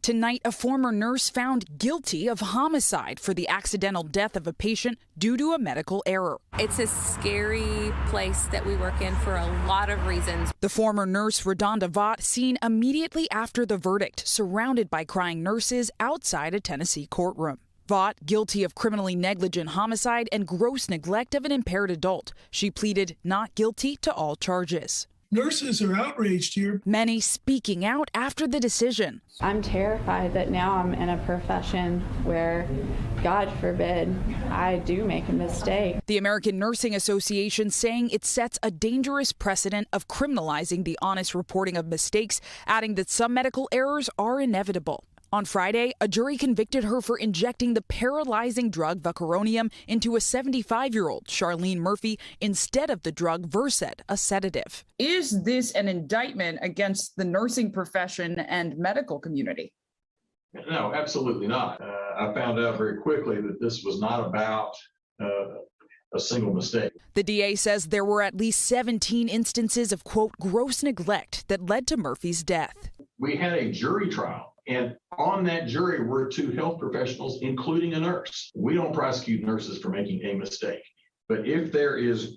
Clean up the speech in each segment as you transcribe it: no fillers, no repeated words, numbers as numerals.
Tonight, a former nurse found guilty of homicide for the accidental death of a patient due to a medical error. It's a scary place that we work in for a lot of reasons. The former nurse, Redonda Vaught, seen immediately after the verdict, surrounded by crying nurses outside a Tennessee courtroom. Vaught, guilty of criminally negligent homicide and gross neglect of an impaired adult. She pleaded not guilty to all charges. Nurses are outraged here. Many speaking out after the decision. I'm terrified that now I'm in a profession where, God forbid, I do make a mistake. The American Nursing Association saying it sets a dangerous precedent of criminalizing the honest reporting of mistakes, adding that some medical errors are inevitable. On Friday, a jury convicted her for injecting the paralyzing drug Vacuronium into a 75-year-old, Charlene Murphy, instead of the drug Versed, a sedative. Is this an indictment against the nursing profession and medical community? No, absolutely not. I found out very quickly that this was not about a single mistake. The DA says there were at least 17 instances of, quote, gross neglect that led to Murphy's death. We had a jury trial. And on that jury were 2 health professionals, including a nurse. We don't prosecute nurses for making a mistake. But if there is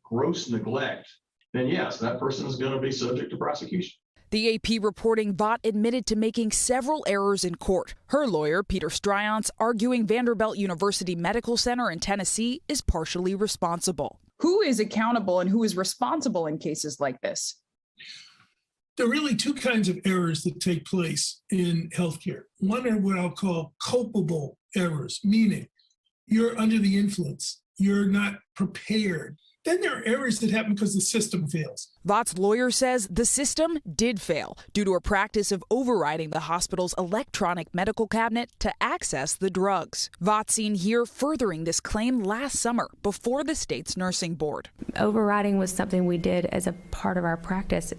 gross neglect, then yes, that person is going to be subject to prosecution. The AP reporting Vaught admitted to making several errors in court. Her lawyer, Peter Stryance, arguing Vanderbilt University Medical Center in Tennessee is partially responsible. Who is accountable and who is responsible in cases like this? There are really 2 kinds of errors that take place in healthcare. One are what I'll call culpable errors, meaning you're under the influence, you're not prepared. Then there are errors that happen because the system fails. Vaught's lawyer says the system did fail due to a practice of overriding the hospital's electronic medical cabinet to access the drugs. Vaught seen here furthering this claim last summer before the state's nursing board. Overriding was something we did as a part of our practice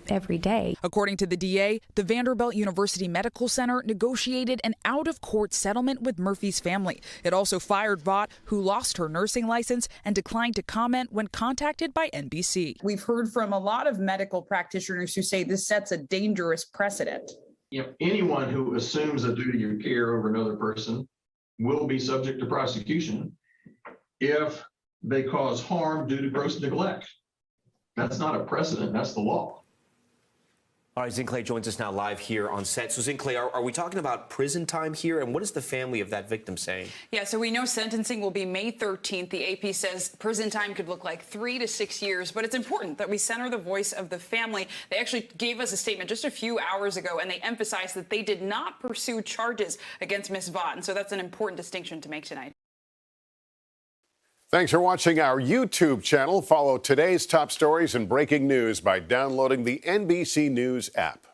every day. According to the DA, the Vanderbilt University Medical Center negotiated an out-of-court settlement with Murphy's family. It also fired Vaught, who lost her nursing license and declined to comment when contacted by NBC. We've heard from a lot of medical practitioners who say this sets a dangerous precedent. Anyone who assumes a duty of care over another person will be subject to prosecution if they cause harm due to gross neglect. That's not a precedent, that's the law. All right, Zinclay joins us now live here on set. So Zinclay, are we talking about prison time here? And what is the family of that victim saying? Yeah, so we know sentencing will be May 13th. The AP says prison time could look like 3 to 6 years. But it's important that we center the voice of the family. They actually gave us a statement just a few hours ago, and they emphasized that they did not pursue charges against Ms. Vaught. And so that's an important distinction to make tonight. Thanks for watching our YouTube channel. Follow today's top stories and breaking news by downloading the NBC News app.